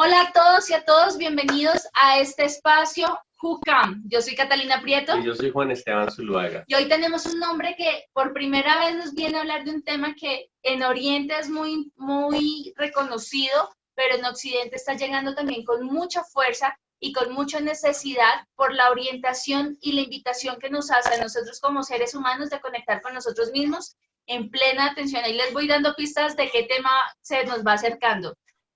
Hola a todos y a todos, bienvenidos a este espacio Jucam. Yo soy Catalina Prieto. Y yo soy Juan Esteban Zuluaga. Y hoy tenemos un nombre que por primera vez nos viene a hablar de un tema que en Oriente es muy reconocido, pero en Occidente está llegando también con mucha fuerza y con mucha necesidad por la orientación y la invitación que nos hace a nosotros como seres humanos de conectar con nosotros mismos en plena atención. Ahí les voy dando pistas de qué tema se nos va acercando.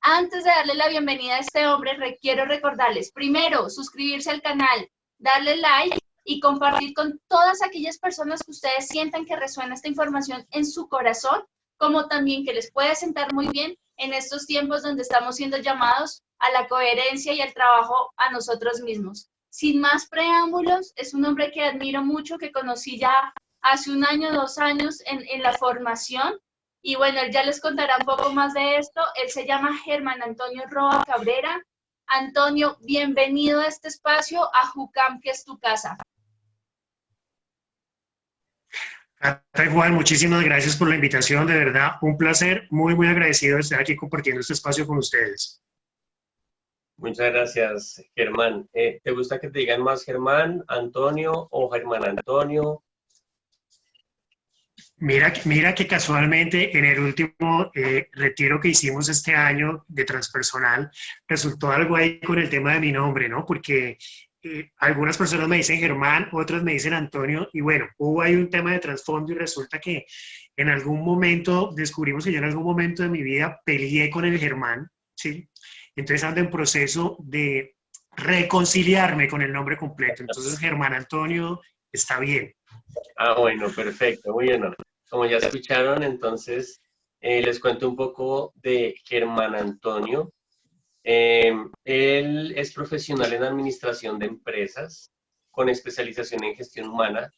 Antes de darle la bienvenida a este hombre, quiero recordarles, primero, suscribirse al canal, darle like y compartir con todas aquellas personas que ustedes sientan que resuena esta información en su corazón, como también que les puede sentar muy bien en estos tiempos donde estamos siendo llamados a la coherencia y al trabajo a nosotros mismos. Sin más preámbulos, es un hombre que admiro mucho, que conocí ya hace 1 año, 2 años en la formación. Y bueno, él ya les contará un poco más de esto. Él se llama Germán Antonio Roa Cabrera. Antonio, bienvenido a este espacio, a Jucam, que es tu casa. Juan, muchísimas gracias por la invitación, de verdad, un placer, muy agradecido de estar aquí compartiendo este espacio con ustedes. Muchas gracias, Germán. ¿Te gusta que te digan más Germán, Antonio o Germán Antonio? Mira que casualmente en el último retiro que hicimos este año de transpersonal, resultó algo ahí con el tema de mi nombre, ¿no? Porque algunas personas me dicen Germán, otras me dicen Antonio, y bueno, hubo ahí un tema de trasfondo y resulta que en algún momento, descubrimos que yo en algún momento de mi vida peleé con el Germán, ¿sí? Entonces ando en proceso de reconciliarme con el nombre completo, entonces Germán Antonio está bien. Ah, bueno, perfecto, muy bien. Como ya escucharon, entonces les cuento un poco de Germán Antonio. Él es profesional en administración de empresas con especialización en gestión humana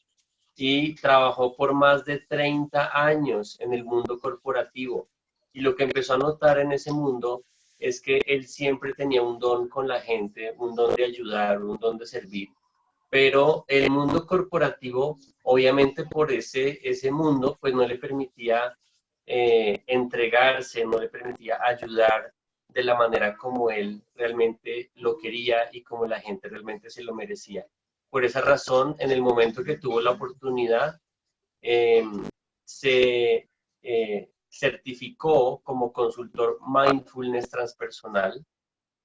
y trabajó por más de 30 años en el mundo corporativo. Y lo que empezó a notar en ese mundo es que él siempre tenía un don con la gente, un don de ayudar, un don de servir. Pero el mundo corporativo, obviamente por ese mundo, pues no le permitía entregarse, no le permitía ayudar de la manera como él realmente lo quería y como la gente realmente se lo merecía. Por esa razón, en el momento que tuvo la oportunidad, se certificó como consultor mindfulness transpersonal,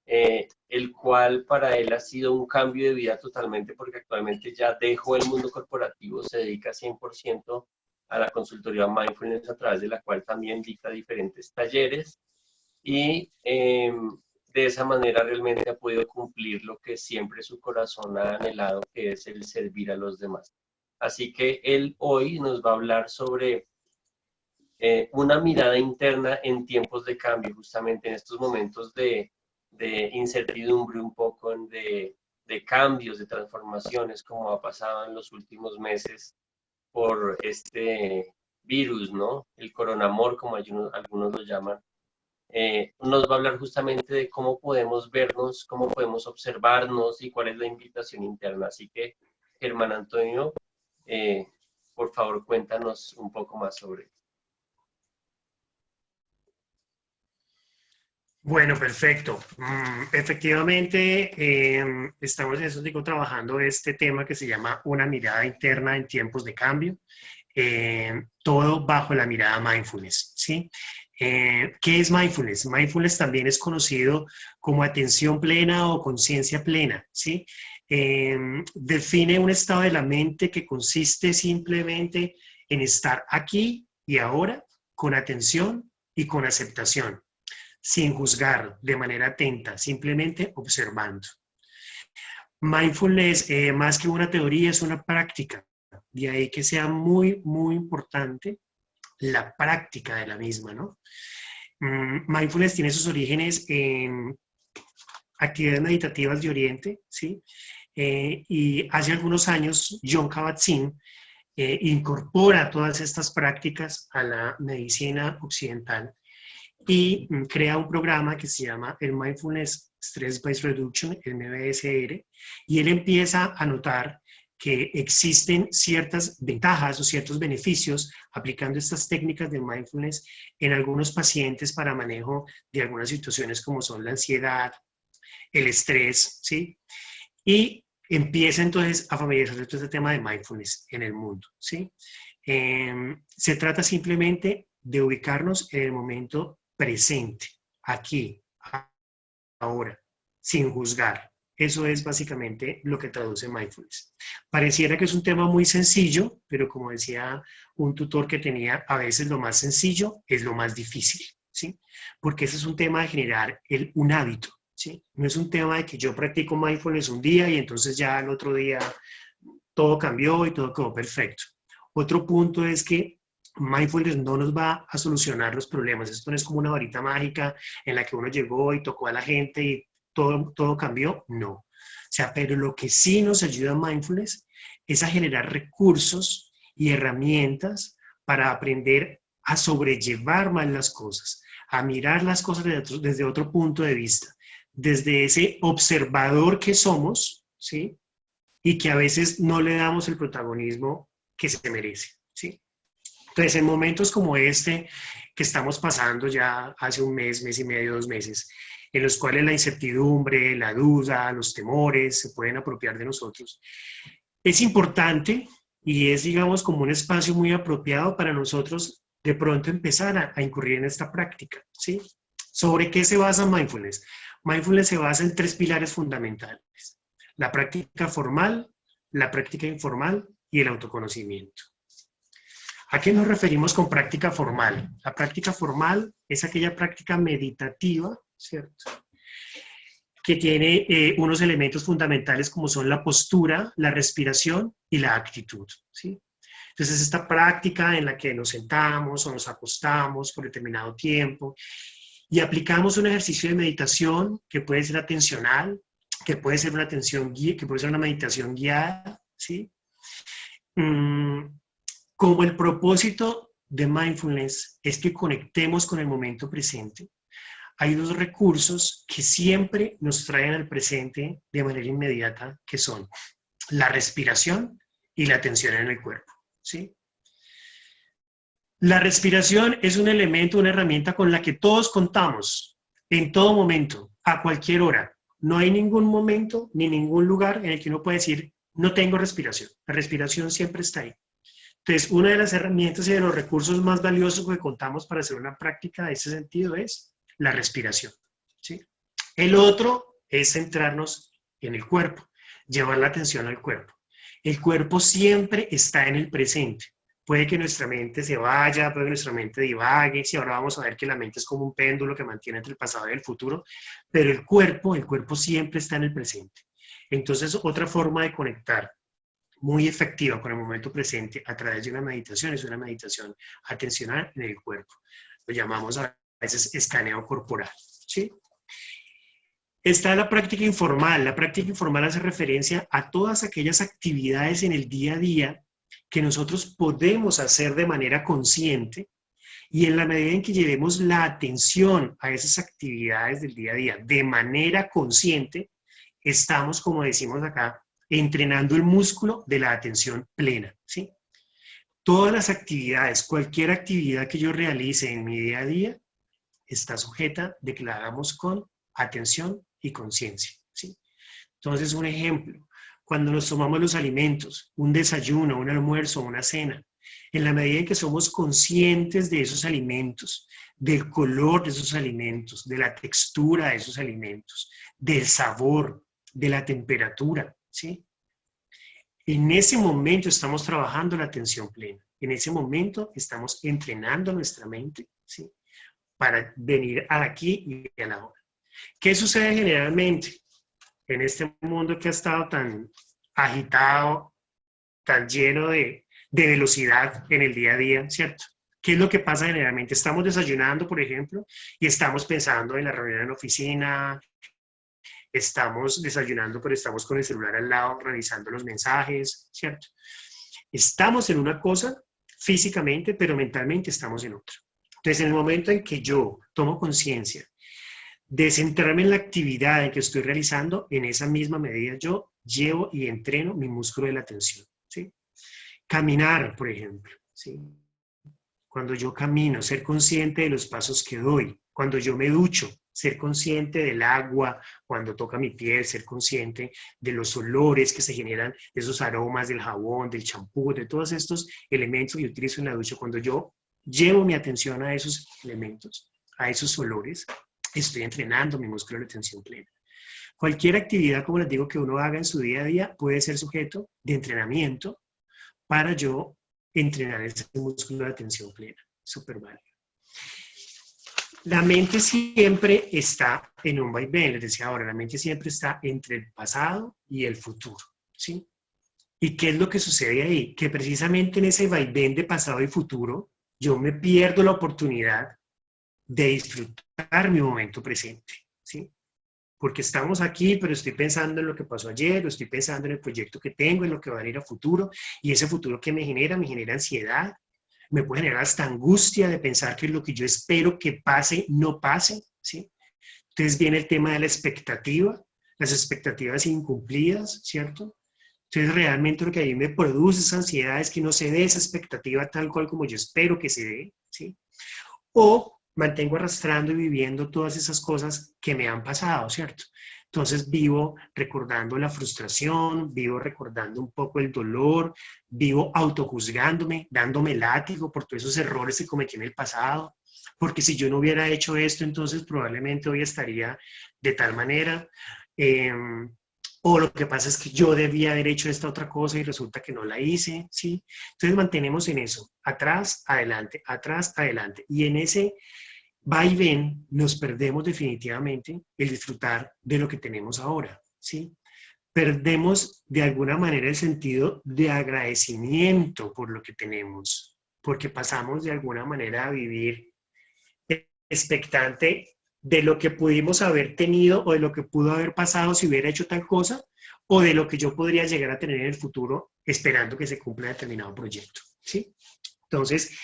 el cual para él ha sido un cambio de vida totalmente, porque actualmente ya dejó el mundo corporativo, se dedica 100% a la consultoría mindfulness, a través de la cual también dicta diferentes talleres y de esa manera realmente ha podido cumplir lo que siempre su corazón ha anhelado, que es el servir a los demás. Así que él hoy nos va a hablar sobre una mirada interna en tiempos de cambio, justamente en estos momentos de incertidumbre, un poco de cambios, de transformaciones, como ha pasado en los últimos meses por este virus, ¿no? El coronamor, como algunos lo llaman. Nos va a hablar justamente de cómo podemos vernos, cómo podemos observarnos y cuál es la invitación interna. Así que, Germán Antonio, por favor, cuéntanos un poco más sobre esto. Bueno, perfecto. Efectivamente, estamos en eso, digo, trabajando este tema que se llama una mirada interna en tiempos de cambio, todo bajo la mirada mindfulness, ¿sí? ¿Qué es mindfulness? Mindfulness también es conocido como atención plena o conciencia plena, ¿sí? Define un estado de la mente que consiste simplemente en estar aquí y ahora con atención y con aceptación, sin juzgar, de manera atenta, simplemente observando. Mindfulness, más que una teoría, es una práctica. De ahí que sea muy importante la práctica de la misma, ¿no? Mindfulness tiene sus orígenes en actividades meditativas de Oriente, ¿sí? Y hace algunos años, Jon Kabat-Zinn incorpora todas estas prácticas a la medicina occidental y crea un programa que se llama el Mindfulness Stress Based Reduction, el MBSR, y él empieza a notar que existen ciertas ventajas o ciertos beneficios aplicando estas técnicas de mindfulness en algunos pacientes para manejo de algunas situaciones como son la ansiedad, el estrés, ¿sí? Y empieza entonces a familiarizarse todo este tema de mindfulness en el mundo, ¿sí? Se trata simplemente de ubicarnos en el momento presente, aquí, ahora, sin juzgar. Eso es básicamente lo que traduce mindfulness. Pareciera que es un tema muy sencillo, pero como decía un tutor que tenía, a veces lo más sencillo es lo más difícil, ¿sí? Porque ese es un tema de generar un hábito, ¿sí? No es un tema de que yo practico mindfulness un día y entonces ya el otro día todo cambió y todo quedó perfecto. Otro punto es que mindfulness no nos va a solucionar los problemas. Esto no es como una varita mágica en la que uno llegó y tocó a la gente y todo cambió. No. O sea, pero lo que sí nos ayuda a mindfulness es a generar recursos y herramientas para aprender a sobrellevar más las cosas, a mirar las cosas desde otro punto de vista, desde ese observador que somos, ¿sí? Y que a veces no le damos el protagonismo que se merece, ¿sí? Entonces, en momentos como este que estamos pasando ya hace un mes, mes y medio, 2 meses, en los cuales la incertidumbre, la duda, los temores se pueden apropiar de nosotros, es importante y es, digamos, como un espacio muy apropiado para nosotros de pronto empezar a incurrir en esta práctica, ¿sí? ¿Sobre qué se basa mindfulness? Mindfulness se basa en 3 pilares fundamentales: la práctica formal, la práctica informal y el autoconocimiento. ¿A qué nos referimos con práctica formal? La práctica formal es aquella práctica meditativa, ¿cierto?, que tiene unos elementos fundamentales como son la postura, la respiración y la actitud, ¿sí? Entonces, esta práctica en la que nos sentamos o nos acostamos por determinado tiempo y aplicamos un ejercicio de meditación que puede ser atencional, que puede ser una atención guía, que puede ser una meditación guiada, ¿sí? Como el propósito de mindfulness es que conectemos con el momento presente, hay 2 recursos que siempre nos traen al presente de manera inmediata, que son la respiración y la atención en el cuerpo, ¿sí? La respiración es un elemento, una herramienta con la que todos contamos en todo momento, a cualquier hora. No hay ningún momento ni ningún lugar en el que uno pueda decir, no tengo respiración. La respiración siempre está ahí. Entonces, una de las herramientas y de los recursos más valiosos que contamos para hacer una práctica de ese sentido es la respiración, ¿sí? El otro es centrarnos en el cuerpo, llevar la atención al cuerpo. El cuerpo siempre está en el presente. Puede que nuestra mente se vaya, puede que nuestra mente divague, si ahora vamos a ver que la mente es como un péndulo que mantiene entre el pasado y el futuro, pero el cuerpo siempre está en el presente. Entonces, otra forma de conectar muy efectiva con el momento presente a través de una meditación es una meditación atencional en el cuerpo. Lo llamamos a veces escaneo corporal, ¿sí? Está la práctica informal. La práctica informal hace referencia a todas aquellas actividades en el día a día que nosotros podemos hacer de manera consciente y en la medida en que llevemos la atención a esas actividades del día a día de manera consciente, estamos, como decimos acá, entrenando el músculo de la atención plena, ¿sí? Todas las actividades, cualquier actividad que yo realice en mi día a día, está sujeta de que la hagamos con atención y conciencia, ¿sí? Entonces, un ejemplo, cuando nos tomamos los alimentos, un desayuno, un almuerzo, una cena, en la medida en que somos conscientes de esos alimentos, del color de esos alimentos, de la textura de esos alimentos, del sabor, de la temperatura, ¿sí? En ese momento estamos trabajando la atención plena. En ese momento estamos entrenando nuestra mente, ¿sí?, para venir aquí y a la hora. ¿Qué sucede generalmente en este mundo que ha estado tan agitado, tan lleno de velocidad en el día a día, ¿cierto? ¿Qué es lo que pasa generalmente? Estamos desayunando, por ejemplo, y estamos pensando en la reunión en la oficina, estamos desayunando, pero estamos con el celular al lado revisando los mensajes, ¿cierto? Estamos en una cosa físicamente, pero mentalmente estamos en otra. Entonces, en el momento en que yo tomo conciencia de centrarme en la actividad en que estoy realizando, en esa misma medida yo llevo y entreno mi músculo de la atención, ¿sí? Caminar, por ejemplo, ¿sí? Cuando yo camino, ser consciente de los pasos que doy. Cuando yo me ducho, ser consciente del agua, cuando toca mi piel, ser consciente de los olores que se generan, de esos aromas del jabón, del champú, de todos estos elementos que utilizo en la ducha. Cuando yo llevo mi atención a esos elementos, a esos olores, estoy entrenando mi músculo de atención plena. Cualquier actividad, como les digo, que uno haga en su día a día puede ser sujeto de entrenamiento para yo entrenar ese músculo de atención plena. Súper válido. La mente siempre está en un vaivén, les decía ahora, la mente siempre está entre el pasado y el futuro, ¿sí? ¿Y qué es lo que sucede ahí? Que precisamente en ese vaivén de pasado y futuro, yo me pierdo la oportunidad de disfrutar mi momento presente, ¿sí? Porque estamos aquí, pero estoy pensando en lo que pasó ayer, o estoy pensando en el proyecto que tengo, en lo que va a venir a futuro, y ese futuro que me genera ansiedad, me puede generar hasta angustia de pensar que lo que yo espero que pase, no pase, ¿sí? Entonces viene el tema de la expectativa, las expectativas incumplidas, ¿cierto? Entonces realmente lo que a mí me produce esa ansiedad es que no se dé esa expectativa tal cual como yo espero que se dé, ¿sí? O mantengo arrastrando y viviendo todas esas cosas que me han pasado, ¿cierto? Entonces vivo recordando la frustración, vivo recordando un poco el dolor, vivo autojuzgándome, dándome látigo por todos esos errores que cometí en el pasado, porque si yo no hubiera hecho esto, entonces probablemente hoy estaría de tal manera, o lo que pasa es que yo debía haber hecho esta otra cosa y resulta que no la hice, ¿sí? Entonces mantenemos en eso, atrás, adelante, y en ese va y ven, nos perdemos definitivamente el disfrutar de lo que tenemos ahora, ¿sí? Perdemos de alguna manera el sentido de agradecimiento por lo que tenemos, porque pasamos de alguna manera a vivir expectante de lo que pudimos haber tenido o de lo que pudo haber pasado si hubiera hecho tal cosa, o de lo que yo podría llegar a tener en el futuro esperando que se cumpla determinado proyecto, ¿sí? Entonces,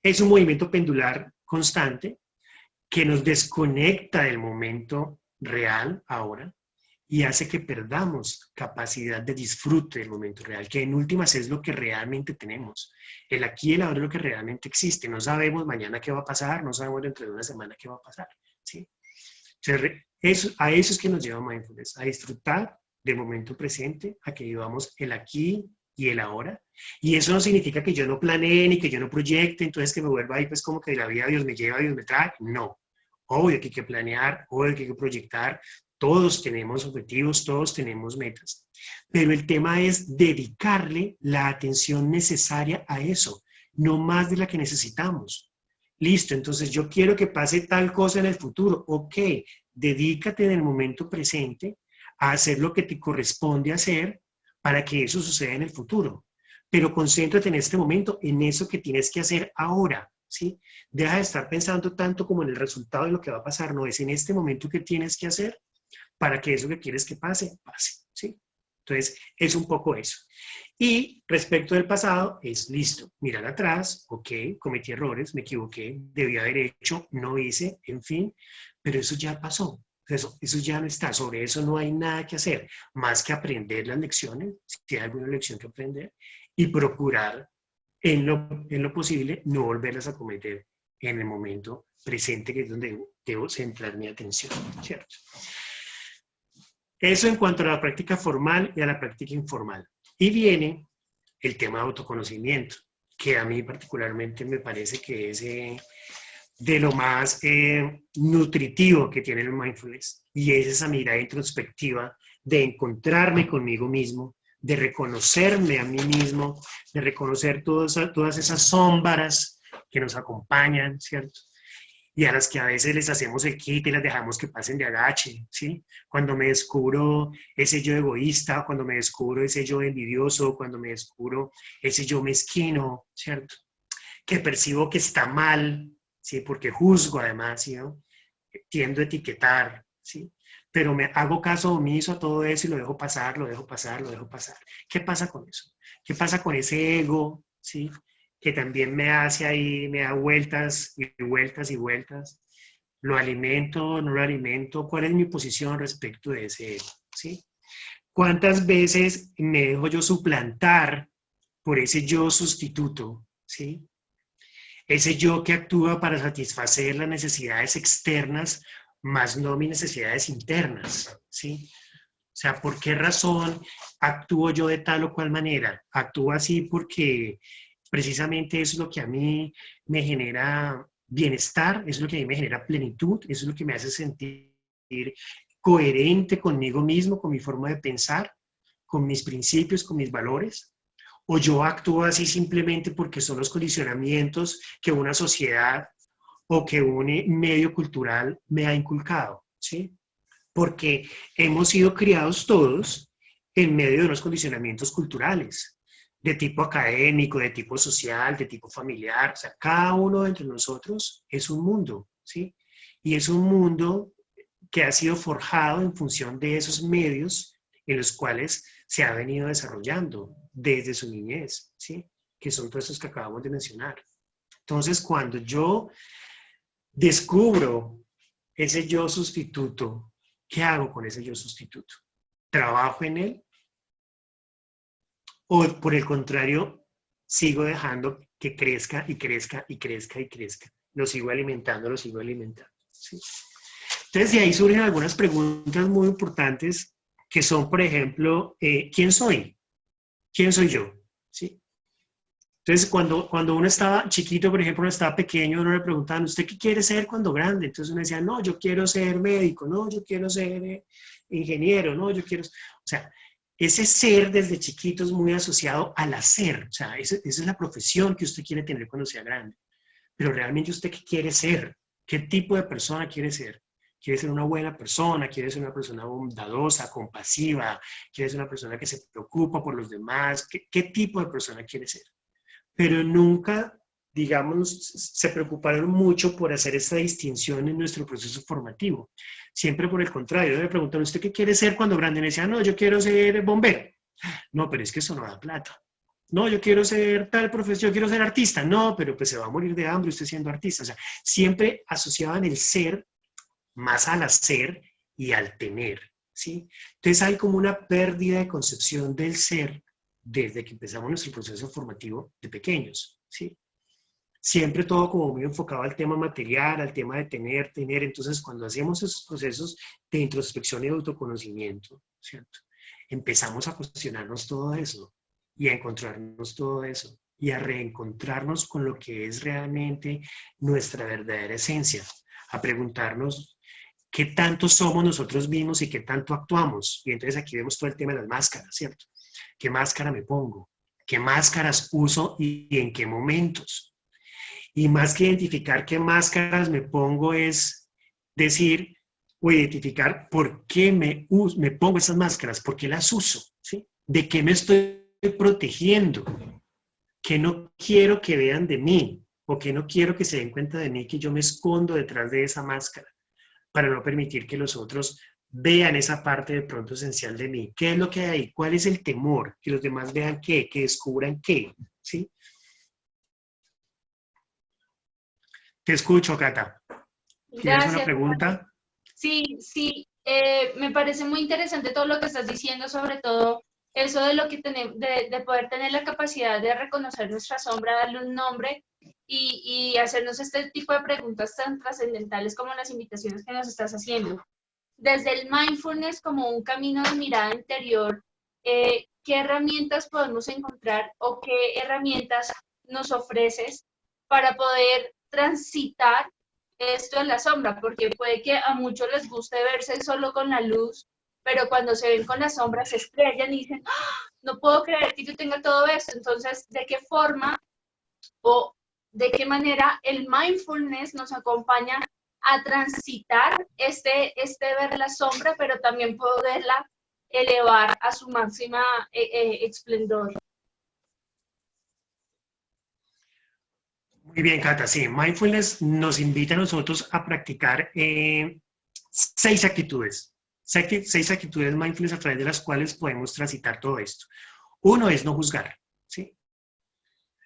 es un movimiento pendular constante que nos desconecta del momento real ahora y hace que perdamos capacidad de disfrute del momento real, que en últimas es lo que realmente tenemos. El aquí y el ahora es lo que realmente existe. No sabemos mañana qué va a pasar, no sabemos dentro de una semana qué va a pasar, ¿sí? Entonces, a eso es que nos lleva mindfulness, a disfrutar del momento presente, a que vivamos el aquí y el ahora. Y eso no significa que yo no planee ni que yo no proyecte, entonces que me vuelva ahí pues como que la vida Dios me lleva, Dios me trae. No. Obvio que hay que planear, obvio que hay que proyectar. Todos tenemos objetivos, todos tenemos metas. Pero el tema es dedicarle la atención necesaria a eso, no más de la que necesitamos. Listo, entonces yo quiero que pase tal cosa en el futuro. Ok, dedícate en el momento presente a hacer lo que te corresponde hacer para que eso suceda en el futuro. Pero concéntrate en este momento, en eso que tienes que hacer ahora, ¿sí? Deja de estar pensando tanto como en el resultado de lo que va a pasar, no, es en este momento que tienes que hacer para que eso que quieres que pase, pase, ¿sí? Entonces, es un poco eso. Y respecto del pasado, es listo, mirar atrás, ok, cometí errores, me equivoqué, debí haber hecho, no hice, en fin, pero eso ya pasó. Eso ya no está, sobre eso no hay nada que hacer, más que aprender las lecciones, si hay alguna lección que aprender, y procurar en lo posible no volverlas a cometer en el momento presente, que es donde debo centrar mi atención, ¿cierto? Eso en cuanto a la práctica formal y a la práctica informal. Y viene el tema de autoconocimiento, que a mí particularmente me parece que es de lo más nutritivo que tiene el mindfulness, y es esa mirada introspectiva de encontrarme conmigo mismo, de reconocerme a mí mismo, de reconocer todas esas sombras que nos acompañan, ¿cierto? Y a las que a veces les hacemos el quite y las dejamos que pasen de agache, ¿sí? Cuando me descubro ese yo egoísta, cuando me descubro ese yo envidioso, cuando me descubro ese yo mezquino, ¿cierto? Que percibo que está mal, ¿sí? Porque juzgo además, ¿sí? ¿No? Tiendo a etiquetar, ¿sí? Pero me hago caso omiso a todo eso y lo dejo pasar, lo dejo pasar, lo dejo pasar. ¿Qué pasa con eso? ¿Qué pasa con ese ego, ¿sí? Que también me hace ahí, me da vueltas y vueltas y vueltas? ¿Lo alimento, no lo alimento? ¿Cuál es mi posición respecto de ese ego, ¿sí? ¿Cuántas veces me dejo yo suplantar por ese yo sustituto? ¿Sí? Ese yo que actúa para satisfacer las necesidades externas, más no mis necesidades internas. ¿Sí? O sea, ¿por qué razón actúo yo de tal o cual manera? Actúo así porque precisamente eso es lo que a mí me genera bienestar, eso es lo que a mí me genera plenitud, eso es lo que me hace sentir coherente conmigo mismo, con mi forma de pensar, con mis principios, con mis valores. O yo actúo así simplemente porque son los condicionamientos que una sociedad o que un medio cultural me ha inculcado, ¿sí? Porque hemos sido criados todos en medio de unos condicionamientos culturales, de tipo académico, de tipo social, de tipo familiar. O sea, cada uno de entre nosotros es un mundo, ¿sí? Y es un mundo que ha sido forjado en función de esos medios en los cuales se ha venido desarrollando desde su niñez, ¿sí? Que son todos esos que acabamos de mencionar. Entonces, cuando yo descubro ese yo sustituto, ¿qué hago con ese yo sustituto? ¿Trabajo en él? ¿O por el contrario, sigo dejando que crezca y crezca y crezca y crezca? Lo sigo alimentando, ¿sí? Entonces, de ahí surgen algunas preguntas muy importantes que son, por ejemplo, ¿quién soy? ¿Quién soy yo? ¿Sí? Entonces, cuando uno estaba chiquito, por ejemplo, uno estaba pequeño, uno le preguntaban, ¿usted qué quiere ser cuando grande? Entonces uno decía, no, yo quiero ser médico, no, yo quiero ser ingeniero, no, yo quiero... O sea, ese ser desde chiquito es muy asociado al hacer. O sea, esa es la profesión que usted quiere tener cuando sea grande. Pero realmente usted qué quiere ser, qué tipo de persona quiere ser. ¿Quiere ser una buena persona? ¿Quiere ser una persona bondadosa, compasiva? ¿Quiere ser una persona que se preocupa por los demás? ¿Qué tipo de persona quiere ser? Pero nunca, digamos, se preocuparon mucho por hacer esta distinción en nuestro proceso formativo. Siempre por el contrario, me preguntan, ¿usted qué quiere ser cuando grande? Me decían, no, yo quiero ser bombero. No, pero es que eso no da plata. No, yo quiero ser tal profesión, yo quiero ser artista. No, pero pues se va a morir de hambre usted siendo artista. O sea, siempre asociaban el ser más al hacer y al tener, ¿sí? Entonces hay como una pérdida de concepción del ser desde que empezamos nuestro proceso formativo de pequeños, ¿sí? Siempre todo como muy enfocado al tema material, al tema de tener. Entonces, cuando hacemos esos procesos de introspección y de autoconocimiento, ¿cierto? Empezamos a cuestionarnos todo eso y a encontrarnos todo eso y a reencontrarnos con lo que es realmente nuestra verdadera esencia, a preguntarnos qué tanto somos nosotros mismos y qué tanto actuamos. Y entonces aquí vemos todo el tema de las máscaras, ¿cierto? ¿Qué máscara me pongo? ¿Qué máscaras uso y en qué momentos? Y más que identificar qué máscaras me pongo es decir o identificar por qué me pongo esas máscaras, por qué las uso, ¿sí? ¿De qué me estoy protegiendo? ¿Qué no quiero que vean de mí? ¿O qué no quiero que se den cuenta de mí que yo me escondo detrás de esa máscara? Para no permitir que los otros vean esa parte de pronto esencial de mí. ¿Qué es lo que hay ahí? ¿Cuál es el temor? Que los demás vean qué, que descubran qué, ¿sí? Te escucho, Cata. ¿Tienes una Gracias. pregunta? Sí, sí, me parece muy interesante todo lo que estás diciendo, sobre todo eso de lo que tenemos, de poder tener la capacidad de reconocer nuestra sombra, darle un nombre y hacernos este tipo de preguntas tan trascendentales como las invitaciones que nos estás haciendo. Desde el mindfulness como un camino de mirada interior, ¿qué herramientas podemos encontrar o qué herramientas nos ofreces para poder transitar esto en la sombra? Porque puede que a muchos les guste verse solo con la luz, pero cuando se ven con la sombra se estrellan y dicen, ¡ah! No puedo creer que yo tenga todo esto. Entonces, ¿de qué forma o de qué manera el mindfulness nos acompaña a transitar este ver la sombra, pero también poderla elevar a su máxima esplendor? Muy bien, Cata. Sí, mindfulness nos invita a nosotros a practicar 6 actitudes. 6 actitudes mindfulness a través de las cuales podemos transitar todo esto. Uno es no juzgar, ¿sí?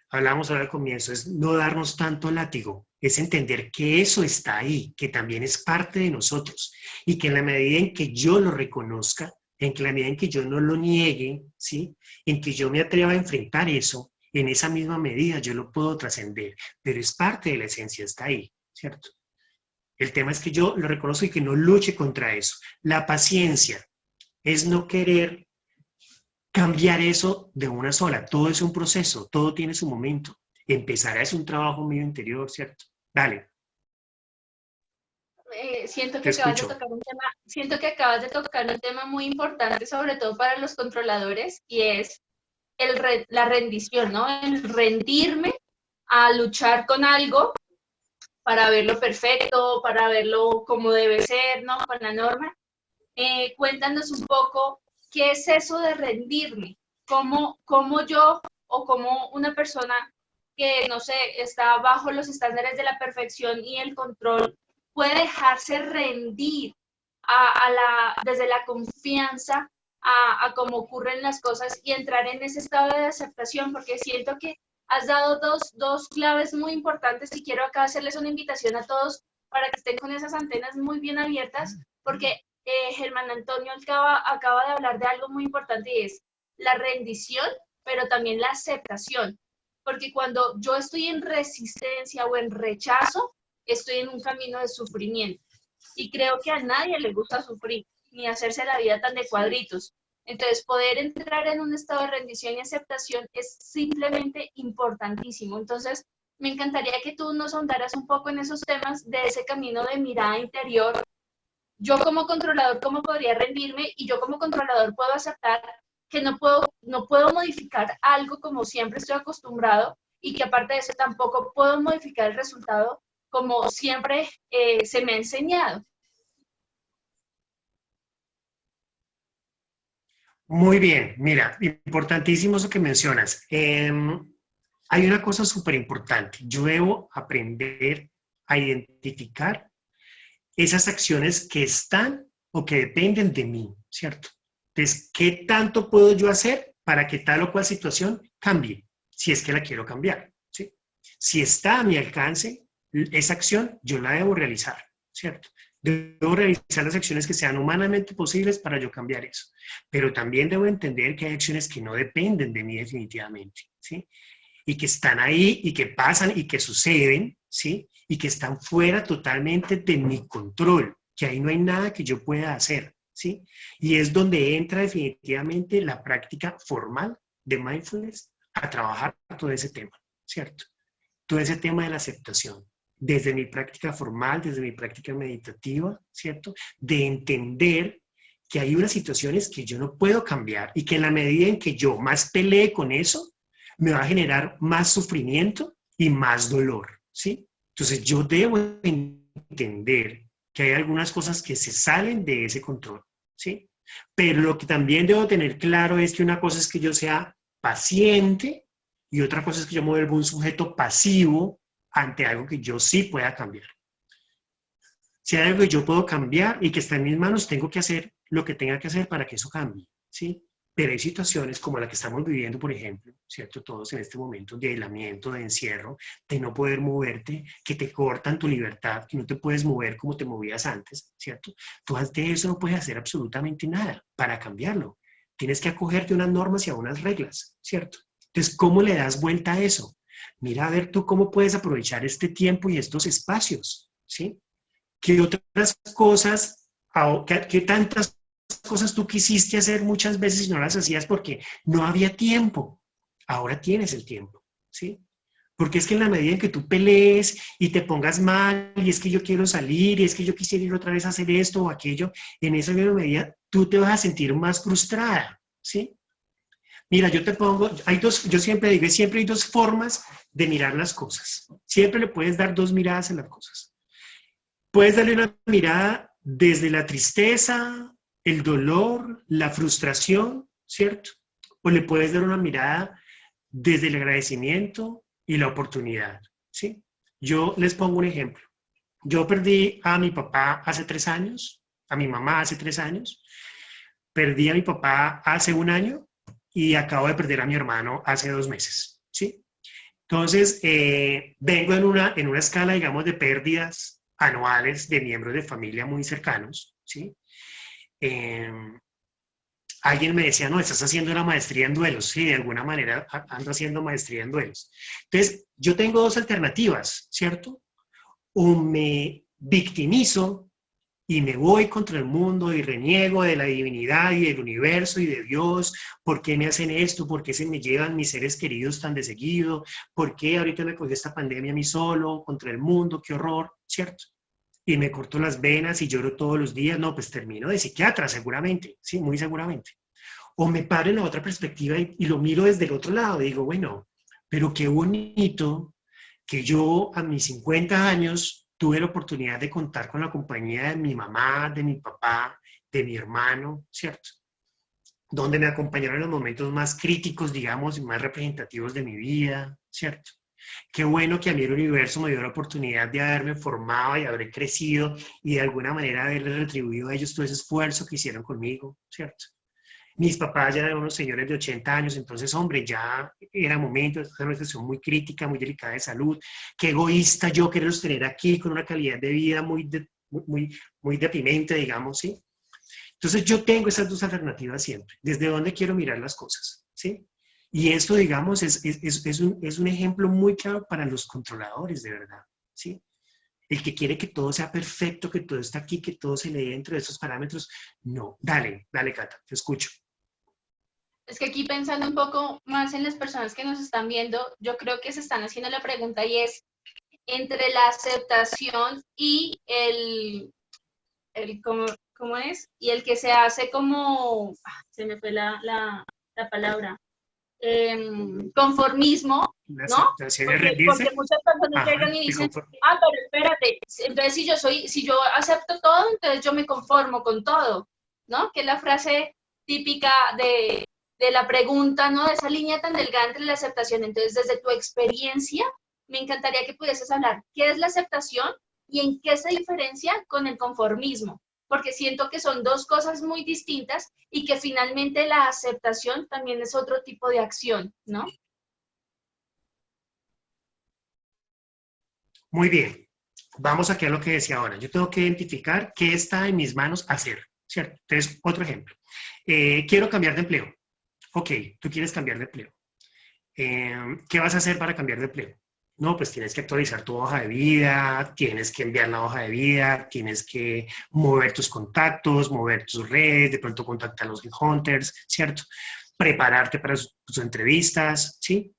Hablábamos ahora al comienzo, es no darnos tanto látigo, es entender que eso está ahí, que también es parte de nosotros y que en la medida en que yo lo reconozca, en que la medida en que yo no lo niegue, ¿sí? En que yo me atreva a enfrentar eso, en esa misma medida yo lo puedo trascender, pero es parte de la esencia, está ahí, ¿cierto? El tema es que yo lo reconozco y que no luche contra eso. La paciencia es no querer cambiar eso de una sola. Todo es un proceso, todo tiene su momento. Empezar es un trabajo mío interior, ¿cierto? Dale. Siento Te que acabas de escucho. tocar un tema, siento que acabas de tocar un tema muy importante, sobre todo para los controladores, y es la rendición, ¿no? El rendirme a luchar con algo para verlo perfecto, para verlo como debe ser, ¿no? Con la norma. Cuéntanos un poco qué es eso de rendirme, cómo yo o cómo una persona que, no sé, está bajo los estándares de la perfección y el control puede dejarse rendir desde la confianza a cómo ocurren las cosas y entrar en ese estado de aceptación, porque siento que has dado dos claves muy importantes y quiero acá hacerles una invitación a todos para que estén con esas antenas muy bien abiertas, porque Germán Antonio acaba de hablar de algo muy importante y es la rendición, pero también la aceptación, porque cuando yo estoy en resistencia o en rechazo, estoy en un camino de sufrimiento. Y creo que a nadie le gusta sufrir, ni hacerse la vida tan de cuadritos. Entonces, poder entrar en un estado de rendición y aceptación es simplemente importantísimo. Entonces, me encantaría que tú nos ahondaras un poco en esos temas de ese camino de mirada interior. Yo como controlador, ¿cómo podría rendirme? Y yo como controlador puedo aceptar que no puedo modificar algo como siempre estoy acostumbrado y que aparte de eso tampoco puedo modificar el resultado como siempre se me ha enseñado. Muy bien, mira, importantísimo eso que mencionas. Hay una cosa súper importante. Yo debo aprender a identificar esas acciones que están o que dependen de mí, ¿cierto? Entonces, ¿qué tanto puedo yo hacer para que tal o cual situación cambie? Si es que la quiero cambiar, ¿sí? Si está a mi alcance, esa acción yo la debo realizar, ¿cierto? Debo realizar las acciones que sean humanamente posibles para yo cambiar eso. Pero también debo entender que hay acciones que no dependen de mí definitivamente, ¿sí? Y que están ahí y que pasan y que suceden, ¿sí? Y que están fuera totalmente de mi control, que ahí no hay nada que yo pueda hacer, ¿sí? Y es donde entra definitivamente la práctica formal de mindfulness a trabajar todo ese tema, ¿cierto? Todo ese tema de la aceptación, desde mi práctica formal, desde mi práctica meditativa, ¿cierto? De entender que hay unas situaciones que yo no puedo cambiar y que en la medida en que yo más pelee con eso, me va a generar más sufrimiento y más dolor, ¿sí? Entonces yo debo entender que hay algunas cosas que se salen de ese control, ¿sí? Pero lo que también debo tener claro es que una cosa es que yo sea paciente y otra cosa es que yo me vuelva un sujeto pasivo ante algo que yo sí pueda cambiar. Si hay algo que yo puedo cambiar y que está en mis manos, tengo que hacer lo que tenga que hacer para que eso cambie, ¿sí? Pero hay situaciones como la que estamos viviendo, por ejemplo, ¿cierto? Todos en este momento de aislamiento, de encierro, de no poder moverte, que te cortan tu libertad, que no te puedes mover como te movías antes, ¿cierto? Tú ante eso no puedes hacer absolutamente nada para cambiarlo. Tienes que acogerte a unas normas y a unas reglas, ¿cierto? Entonces, ¿cómo le das vuelta a eso? Mira a ver tú cómo puedes aprovechar este tiempo y estos espacios, ¿sí? ¿Qué otras cosas, qué tantas cosas tú quisiste hacer muchas veces y no las hacías porque no había tiempo? Ahora tienes el tiempo, ¿sí? Porque es que en la medida en que tú pelees y te pongas mal, y es que yo quiero salir, y es que yo quisiera ir otra vez a hacer esto o aquello, en esa misma medida tú te vas a sentir más frustrada, ¿sí? Mira, yo te pongo, yo siempre digo, siempre hay dos formas de mirar las cosas. Siempre le puedes dar dos miradas a las cosas. Puedes darle una mirada desde la tristeza, el dolor, la frustración, ¿cierto? O le puedes dar una mirada desde el agradecimiento y la oportunidad, ¿sí? Yo les pongo un ejemplo. Yo perdí a mi papá hace 3 años, a mi mamá hace 3 años, perdí a mi papá hace 1 año y acabo de perder a mi hermano hace 2 meses, ¿sí? Entonces, vengo en una escala, digamos, de pérdidas anuales de miembros de familia muy cercanos, ¿sí? Alguien me decía, no, estás haciendo una maestría en duelos. Sí, de alguna manera ando haciendo maestría en duelos. Entonces, yo tengo dos alternativas, ¿cierto? O me victimizo y me voy contra el mundo y reniego de la divinidad y del universo y de Dios. ¿Por qué me hacen esto? ¿Por qué se me llevan mis seres queridos tan de seguido? ¿Por qué ahorita me cogió esta pandemia a mí solo, contra el mundo? ¡Qué horror! ¿Cierto? Y me corto las venas y lloro todos los días. No, pues termino de psiquiatra, seguramente. Sí, muy seguramente. O me paro en la otra perspectiva y lo miro desde el otro lado. Digo, bueno, pero qué bonito que yo a mis 50 años tuve la oportunidad de contar con la compañía de mi mamá, de mi papá, de mi hermano, ¿cierto? Donde me acompañaron en los momentos más críticos, digamos, y más representativos de mi vida, ¿cierto? Qué bueno que a mí el universo me dio la oportunidad de haberme formado y haber crecido y de alguna manera haberle retribuido a ellos todo ese esfuerzo que hicieron conmigo, ¿cierto? Mis papás ya eran unos señores de 80 años, entonces, hombre, ya era momento, esta es una situación muy crítica, muy delicada de salud. Qué egoísta yo quererlos tener aquí con una calidad de vida muy deprimente, digamos, ¿sí? Entonces, yo tengo esas dos alternativas siempre. ¿Desde dónde quiero mirar las cosas? ¿Sí? Y esto, digamos, es un ejemplo muy claro para los controladores, de verdad, ¿sí? El que quiere que todo sea perfecto, que todo está aquí, que todo se lee dentro de esos parámetros. No, dale, Cata, te escucho. Es que aquí pensando un poco más en las personas que nos están viendo, yo creo que se están haciendo la pregunta y es entre la aceptación y ¿cómo es? Y el que se hace como, se me fue la palabra, conformismo, ¿no? Porque muchas personas llegan y dicen, pero espérate, entonces si yo acepto todo, entonces yo me conformo con todo, ¿no? Que es la frase típica de la pregunta, ¿no? De esa línea tan delgada entre la aceptación. Entonces, desde tu experiencia, me encantaría que pudieses hablar qué es la aceptación y en qué se diferencia con el conformismo, porque siento que son dos cosas muy distintas y que finalmente la aceptación también es otro tipo de acción, ¿no? Muy bien. Vamos aquí a lo que decía ahora. Yo tengo que identificar qué está en mis manos hacer, ¿cierto? Entonces, otro ejemplo. Quiero cambiar de empleo. Ok, tú quieres cambiar de empleo. ¿Qué vas a hacer para cambiar de empleo? No, pues tienes que actualizar tu hoja de vida, tienes que enviar la hoja de vida, tienes que mover tus contactos, mover tus redes, de pronto contactar a los hunters, ¿cierto? Prepararte para tus entrevistas, ¿sí?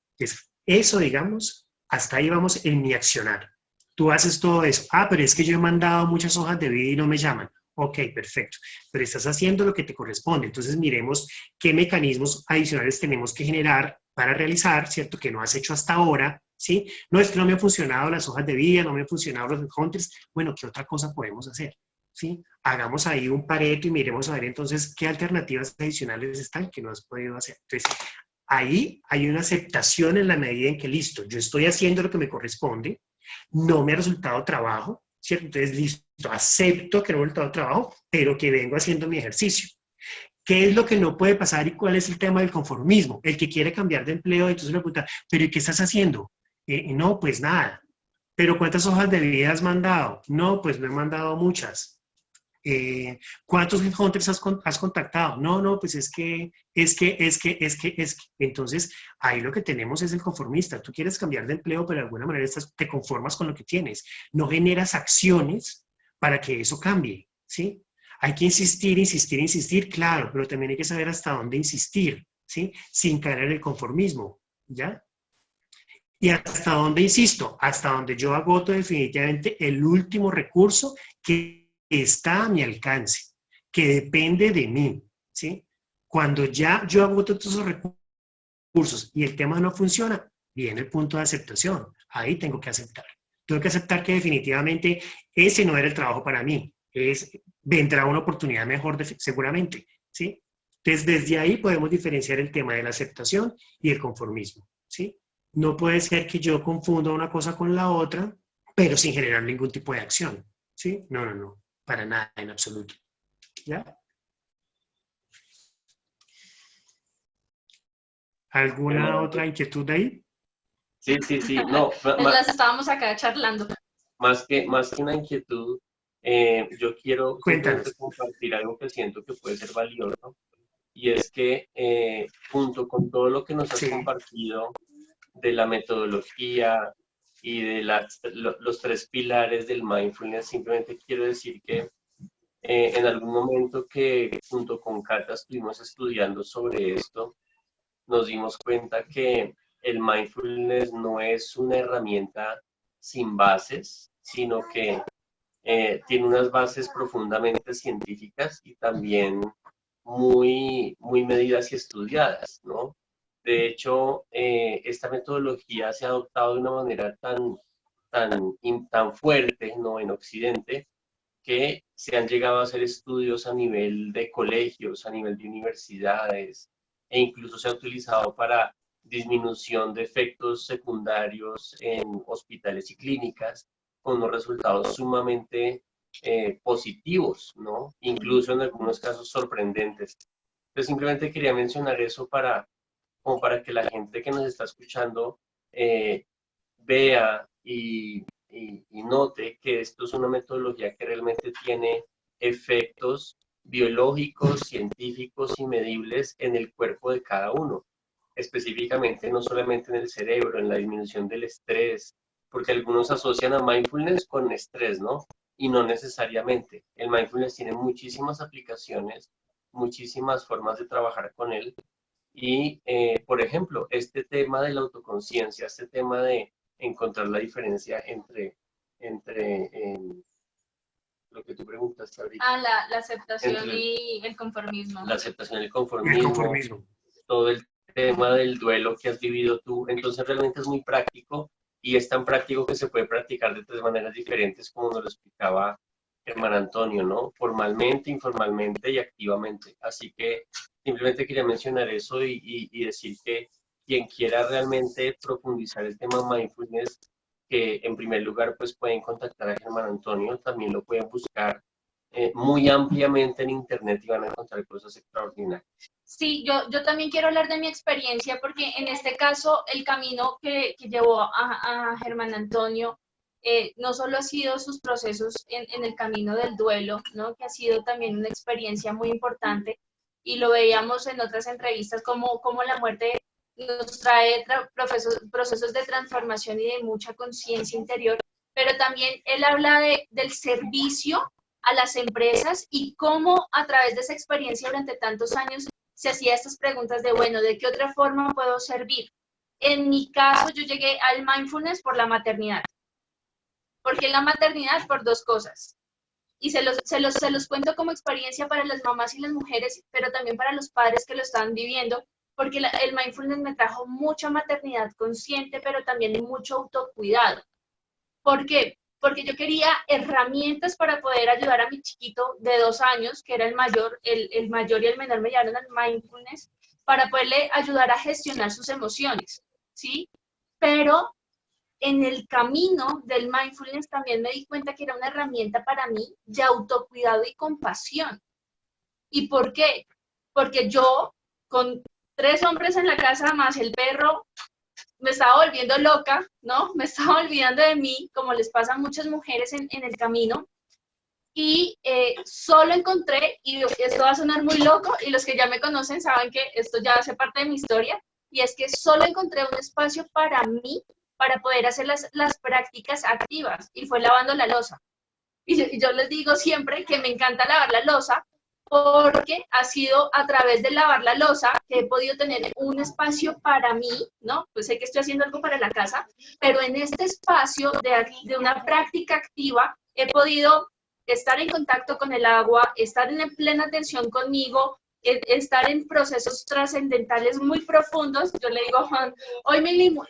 Eso, digamos, hasta ahí vamos en mi accionar. Tú haces todo eso. Ah, pero es que yo he mandado muchas hojas de vida y no me llaman. Ok, perfecto. Pero estás haciendo lo que te corresponde. Entonces miremos qué mecanismos adicionales tenemos que generar para realizar, ¿cierto? Que no has hecho hasta ahora, ¿sí? No es que no me han funcionado las hojas de vida, no me han funcionado los hunters. Bueno, ¿qué otra cosa podemos hacer? ¿Sí? Hagamos ahí un pareto y miremos a ver entonces qué alternativas adicionales están que no has podido hacer. Entonces, ahí hay una aceptación en la medida en que, listo, yo estoy haciendo lo que me corresponde, no me ha resultado trabajo, ¿cierto? Entonces, listo, acepto que no me ha resultado trabajo, pero que vengo haciendo mi ejercicio. ¿Qué es lo que no puede pasar y cuál es el tema del conformismo? El que quiere cambiar de empleo, entonces me pregunta, ¿pero y qué estás haciendo? No, pues nada. ¿Pero cuántas hojas de vida has mandado? No, pues no he mandado muchas. ¿Cuántos headhunters has contactado? No, pues es que. Entonces, ahí lo que tenemos es el conformista. Tú quieres cambiar de empleo, pero de alguna manera te conformas con lo que tienes. No generas acciones para que eso cambie, ¿sí? Hay que insistir, claro, pero también hay que saber hasta dónde insistir, ¿sí? Sin caer en el conformismo, ¿ya? ¿Y hasta dónde insisto? Hasta donde yo agoto definitivamente el último recurso que está a mi alcance, que depende de mí, ¿sí? Cuando ya yo agoto todos esos recursos y el tema no funciona, viene el punto de aceptación. Ahí tengo que aceptar. Tengo que aceptar que definitivamente ese no era el trabajo para mí. Vendrá una oportunidad mejor seguramente, ¿sí? Entonces, desde ahí podemos diferenciar el tema de la aceptación y el conformismo, ¿sí? No puede ser que yo confunda una cosa con la otra, pero sin generar ningún tipo de acción, ¿sí? No, para nada, en absoluto. ¿Ya? ¿Alguna otra inquietud de ahí? Sí, no. Las estábamos acá charlando. Más que una inquietud, yo quiero compartir algo que siento que puede ser valioso, y es que junto con todo lo que nos has compartido de la metodología y de los tres pilares del mindfulness, simplemente quiero decir que en algún momento que junto con Cata estuvimos estudiando sobre esto, nos dimos cuenta que el mindfulness no es una herramienta sin bases, sino que tiene unas bases profundamente científicas y también muy medidas y estudiadas, ¿no? De hecho, esta metodología se ha adoptado de una manera tan fuerte, ¿no?, en Occidente, que se han llegado a hacer estudios a nivel de colegios, a nivel de universidades, e incluso se ha utilizado para disminución de efectos secundarios en hospitales y clínicas, con unos resultados sumamente positivos, ¿no? Incluso en algunos casos sorprendentes. Entonces simplemente quería mencionar eso como para que la gente que nos está escuchando vea y note que esto es una metodología que realmente tiene efectos biológicos, científicos y medibles en el cuerpo de cada uno, específicamente no solamente en el cerebro, en la disminución del estrés, porque algunos asocian a mindfulness con estrés, ¿no? Y no necesariamente. El mindfulness tiene muchísimas aplicaciones, muchísimas formas de trabajar con él. Y, por ejemplo, este tema de la autoconciencia, este tema de encontrar la diferencia entre lo que tú preguntaste ahorita. La aceptación y el conformismo. La aceptación y el conformismo. Todo el tema del duelo que has vivido tú. Entonces realmente es muy práctico y es tan práctico que se puede practicar de tres maneras diferentes, como nos lo explicaba Germán Antonio, ¿no? Formalmente, informalmente y activamente. Así que simplemente quería mencionar eso y decir que quien quiera realmente profundizar el tema mindfulness, que en primer lugar pues pueden contactar a Germán Antonio, también lo pueden buscar muy ampliamente en internet y van a encontrar cosas extraordinarias. Sí, yo también quiero hablar de mi experiencia porque en este caso el camino que llevó a Germán Antonio no solo ha sido sus procesos en el camino del duelo, ¿no?, que ha sido también una experiencia muy importante y lo veíamos en otras entrevistas como la muerte nos trae procesos de transformación y de mucha conciencia interior, pero también él habla del servicio a las empresas y cómo a través de esa experiencia durante tantos años se hacía estas preguntas de, bueno, ¿de qué otra forma puedo servir? En mi caso, yo llegué al mindfulness por la maternidad. Porque en la maternidad, por dos cosas. Y se los cuento como experiencia para las mamás y las mujeres, pero también para los padres que lo están viviendo, porque el mindfulness me trajo mucha maternidad consciente, pero también mucho autocuidado. ¿Por qué? Porque yo quería herramientas para poder ayudar a mi chiquito de 2 años, que era el mayor y el menor me llevaron al mindfulness, para poderle ayudar a gestionar sus emociones, ¿sí? Pero en el camino del mindfulness también me di cuenta que era una herramienta para mí de autocuidado y compasión. ¿Y por qué? Porque yo, con 3 hombres en la casa más el perro, me estaba volviendo loca, ¿no? Me estaba olvidando de mí, como les pasa a muchas mujeres en el camino. Y solo encontré, y esto va a sonar muy loco, y los que ya me conocen saben que esto ya hace parte de mi historia, y es que solo encontré un espacio para mí, para poder hacer las prácticas activas, y fue lavando la loza. Y yo les digo siempre que me encanta lavar la loza, porque ha sido a través de lavar la loza que he podido tener un espacio para mí, ¿no? Pues sé que estoy haciendo algo para la casa, pero en este espacio de una práctica activa he podido estar en contacto con el agua, estar en plena atención conmigo, estar en procesos trascendentales muy profundos. Yo le digo, Juan, hoy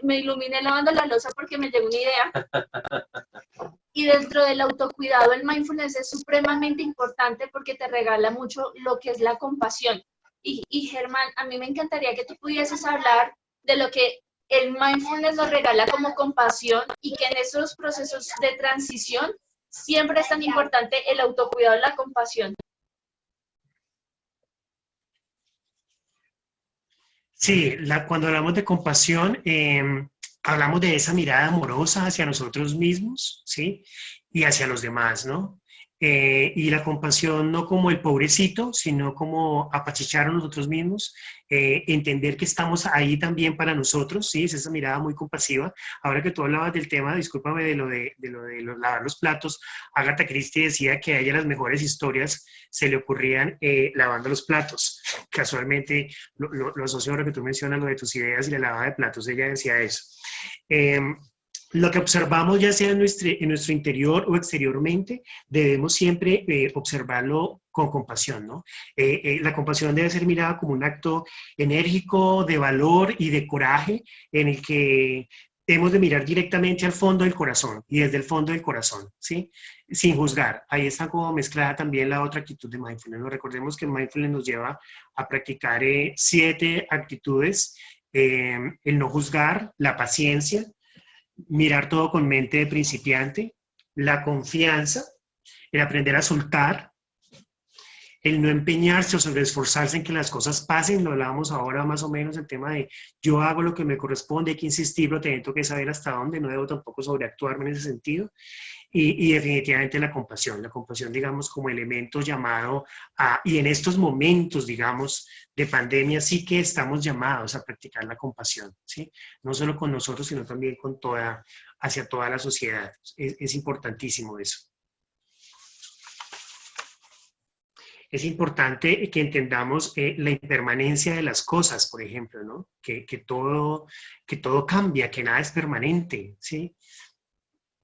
me iluminé lavando la loza porque me llegó una idea. Y dentro del autocuidado, el mindfulness es supremamente importante porque te regala mucho lo que es la compasión. Y Germán, a mí me encantaría que tú pudieses hablar de lo que el mindfulness nos regala como compasión y que en esos procesos de transición siempre es tan importante el autocuidado y la compasión. Sí, cuando hablamos de compasión, hablamos de esa mirada amorosa hacia nosotros mismos, ¿sí? y hacia los demás, ¿no? Y la compasión no como el pobrecito, sino como apachachar a nosotros mismos, entender que estamos ahí también para nosotros, ¿sí? Es esa mirada muy compasiva. Ahora que tú hablabas del tema, discúlpame, de lo de lavar los platos, Agatha Christie decía que a ella las mejores historias se le ocurrían lavando los platos. Casualmente, lo asocio ahora que tú mencionas lo de tus ideas y la lavada de platos, ella decía eso. Lo que observamos, ya sea en nuestro interior o exteriormente, debemos siempre observarlo con compasión, ¿no? La compasión debe ser mirada como un acto enérgico, de valor y de coraje, en el que hemos de mirar directamente al fondo del corazón y desde el fondo del corazón, ¿sí? Sin juzgar. Ahí está como mezclada también la otra actitud de mindfulness, ¿no? Recordemos que mindfulness nos lleva a practicar 7 actitudes: el no juzgar, la paciencia, mirar todo con mente de principiante, la confianza, el aprender a soltar, el no empeñarse o sobreesforzarse en que las cosas pasen. Lo hablábamos ahora más o menos, el tema de yo hago lo que me corresponde, hay que insistir, pero tengo que saber hasta dónde, no debo tampoco sobreactuarme en ese sentido. Y definitivamente la compasión, digamos, como elemento llamado a, y en estos momentos, digamos, de pandemia, sí que estamos llamados a practicar la compasión, ¿sí? No solo con nosotros, sino también hacia toda la sociedad. Es importantísimo eso. Es importante que entendamos la impermanencia de las cosas, por ejemplo, ¿no? Que todo cambia, que nada es permanente, ¿sí?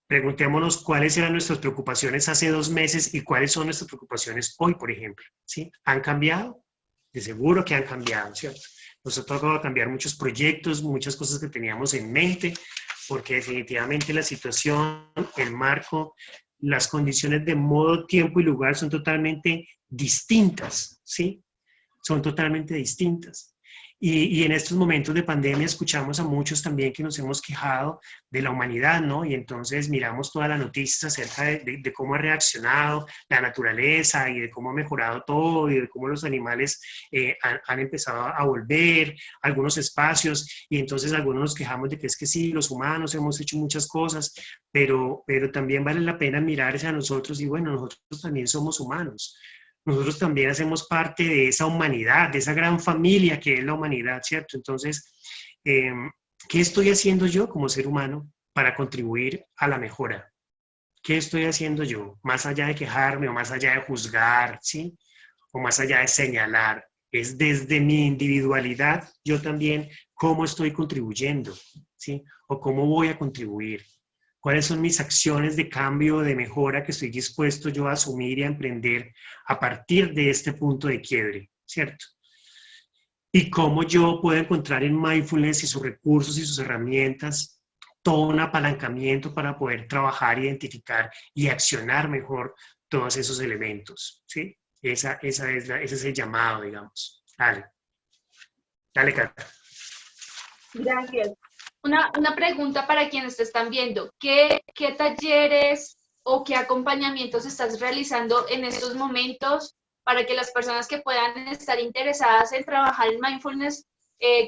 Preguntémonos cuáles eran nuestras preocupaciones hace 2 meses y cuáles son nuestras preocupaciones hoy, por ejemplo, ¿sí? ¿Han cambiado? De seguro que han cambiado, ¿cierto? Nos ha tocado cambiar muchos proyectos, muchas cosas que teníamos en mente, porque definitivamente la situación, el marco, las condiciones de modo, tiempo y lugar son totalmente distintas, ¿sí? Son totalmente distintas. Y en estos momentos de pandemia escuchamos a muchos también que nos hemos quejado de la humanidad, ¿no? Y entonces miramos todas las noticias acerca de cómo ha reaccionado la naturaleza y de cómo ha mejorado todo y de cómo los animales han empezado a volver algunos espacios, y entonces algunos nos quejamos de que es que sí, los humanos hemos hecho muchas cosas, pero también vale la pena mirarse a nosotros y bueno, nosotros también somos humanos. Nosotros también hacemos parte de esa humanidad, de esa gran familia que es la humanidad, ¿cierto? Entonces, ¿qué estoy haciendo yo como ser humano para contribuir a la mejora? ¿Qué estoy haciendo yo? Más allá de quejarme o más allá de juzgar, ¿sí? O más allá de señalar. Es desde mi individualidad, yo también, cómo estoy contribuyendo, ¿sí? O cómo voy a contribuir. ¿Cuáles son mis acciones de cambio, de mejora que estoy dispuesto yo a asumir y a emprender a partir de este punto de quiebre, ¿cierto? Y cómo yo puedo encontrar en mindfulness y sus recursos y sus herramientas todo un apalancamiento para poder trabajar, identificar y accionar mejor todos esos elementos, ¿sí? Ese es el llamado, digamos. Dale, Cata. Gracias. Una pregunta para quienes te están viendo. ¿Qué talleres o qué acompañamientos estás realizando en estos momentos para que las personas que puedan estar interesadas en trabajar en mindfulness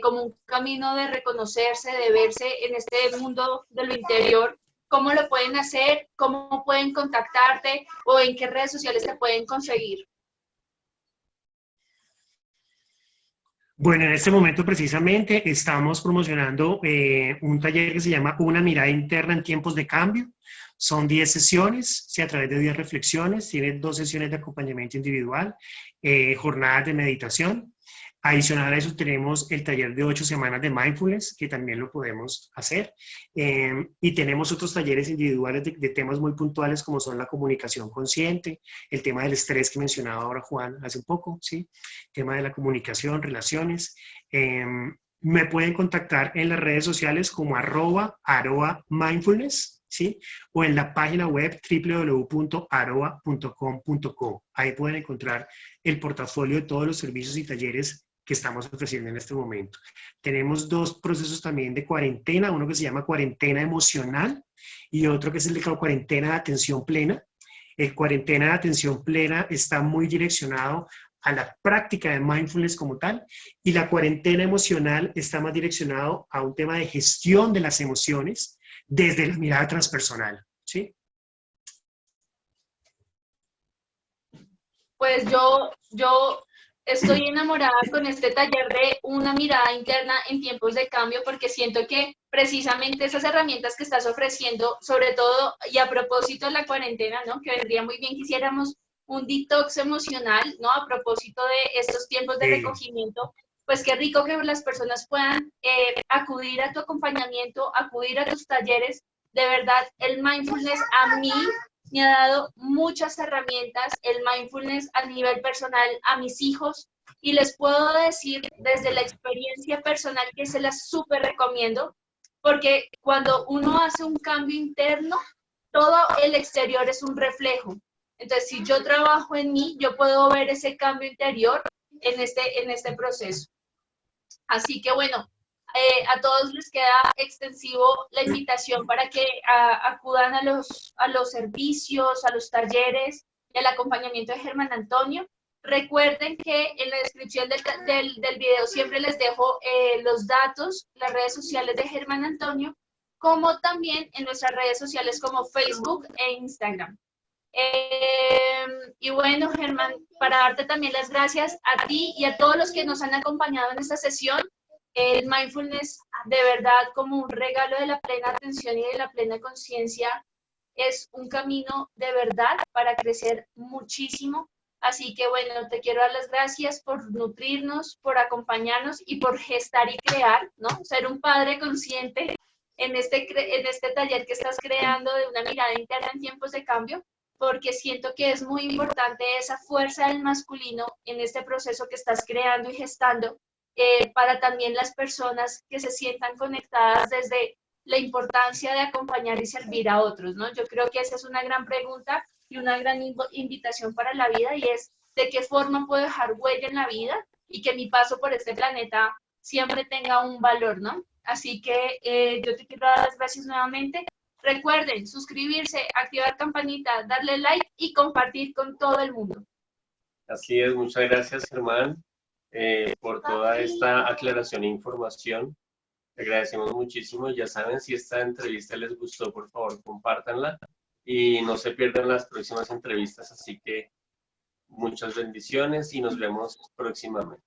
como un camino de reconocerse, de verse en este mundo de lo interior, cómo lo pueden hacer, cómo pueden contactarte o en qué redes sociales te pueden conseguir? Bueno, en este momento precisamente estamos promocionando un taller que se llama Una mirada interna en tiempos de cambio. Son 10 sesiones, ¿sí? A través de 10 reflexiones. Tiene 2 sesiones de acompañamiento individual, jornadas de meditación. Adicional a eso tenemos el taller de 8 semanas de mindfulness, que también lo podemos hacer. Y tenemos otros talleres individuales de temas muy puntuales, como son la comunicación consciente, el tema del estrés que mencionaba ahora Juan hace un poco, ¿sí? Tema de la comunicación, relaciones. Me pueden contactar en las redes sociales como @mindfulness, ¿sí? O en la página web www.aroa.com.co. Ahí pueden encontrar el portafolio de todos los servicios y talleres que estamos ofreciendo en este momento. Tenemos 2 procesos también de cuarentena, uno que se llama cuarentena emocional y otro que es el de cuarentena de atención plena. El cuarentena de atención plena está muy direccionado a la práctica de mindfulness como tal, y la cuarentena emocional está más direccionado a un tema de gestión de las emociones desde la mirada transpersonal, ¿sí? Pues yo estoy enamorada con este taller de una mirada interna en tiempos de cambio, porque siento que precisamente esas herramientas que estás ofreciendo, sobre todo y a propósito de la cuarentena, ¿no? Que vendría muy bien que hiciéramos un detox emocional, ¿no? A propósito de estos tiempos de Sí. recogimiento, pues qué rico que las personas puedan acudir a tu acompañamiento, acudir a tus talleres. De verdad, el mindfulness a mí me ha dado muchas herramientas, el mindfulness a nivel personal a mis hijos, y les puedo decir desde la experiencia personal que se las súper recomiendo, porque cuando uno hace un cambio interno, todo el exterior es un reflejo. Entonces, si yo trabajo en mí, yo puedo ver ese cambio interior en este proceso. Así que bueno, a todos les queda extensivo la invitación para que acudan a los servicios, a los talleres, el acompañamiento de Germán Antonio. Recuerden que en la descripción del video siempre les dejo los datos, las redes sociales de Germán Antonio, como también en nuestras redes sociales como Facebook e Instagram. Y bueno, Germán, para darte también las gracias a ti y a todos los que nos han acompañado en esta sesión. El mindfulness, de verdad, como un regalo de la plena atención y de la plena conciencia, es un camino de verdad para crecer muchísimo. Así que bueno, te quiero dar las gracias por nutrirnos, por acompañarnos y por gestar y crear, ¿no? Ser un padre consciente en este taller que estás creando de una mirada interna en tiempos de cambio, porque siento que es muy importante esa fuerza del masculino en este proceso que estás creando y gestando, para también las personas que se sientan conectadas desde la importancia de acompañar y servir a otros, ¿no? Yo creo que esa es una gran pregunta y una gran invitación para la vida, y es de qué forma puedo dejar huella en la vida y que mi paso por este planeta siempre tenga un valor, ¿no? Así que yo te quiero dar las gracias nuevamente. Recuerden suscribirse, activar campanita, darle like y compartir con todo el mundo. Así es, muchas gracias, Germán, por toda esta aclaración e información. Te agradecemos muchísimo. Ya saben, si esta entrevista les gustó, por favor, compártanla y no se pierdan las próximas entrevistas. Así que muchas bendiciones y nos vemos próximamente.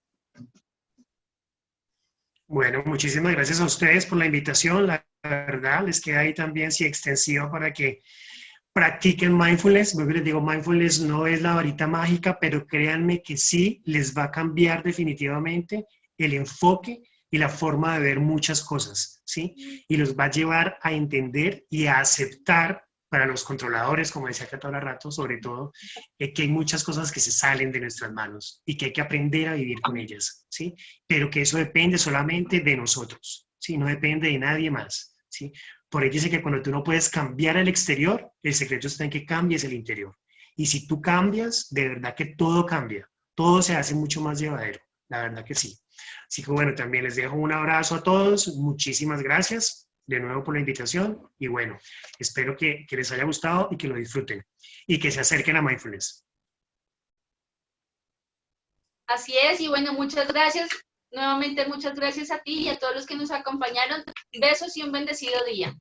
Bueno, muchísimas gracias a ustedes por la invitación. La verdad, les queda ahí también, sí, extensiva para que practiquen mindfulness. Luego les digo, mindfulness no es la varita mágica, pero créanme que sí les va a cambiar definitivamente el enfoque y la forma de ver muchas cosas, ¿sí? Y los va a llevar a entender y a aceptar, para los controladores, como decía Cata ahora rato, sobre todo, que hay muchas cosas que se salen de nuestras manos y que hay que aprender a vivir con ellas, ¿sí? Pero que eso depende solamente de nosotros, ¿sí? No depende de nadie más, ¿sí? Por ello dice que cuando tú no puedes cambiar el exterior, el secreto está en que cambies el interior. Y si tú cambias, de verdad que todo cambia, todo se hace mucho más llevadero, la verdad que sí. Así que bueno, también les dejo un abrazo a todos, muchísimas gracias de nuevo por la invitación y bueno, espero que les haya gustado y que lo disfruten y que se acerquen a mindfulness. Así es, y bueno, muchas gracias. Nuevamente, muchas gracias a ti y a todos los que nos acompañaron. Besos y un bendecido día.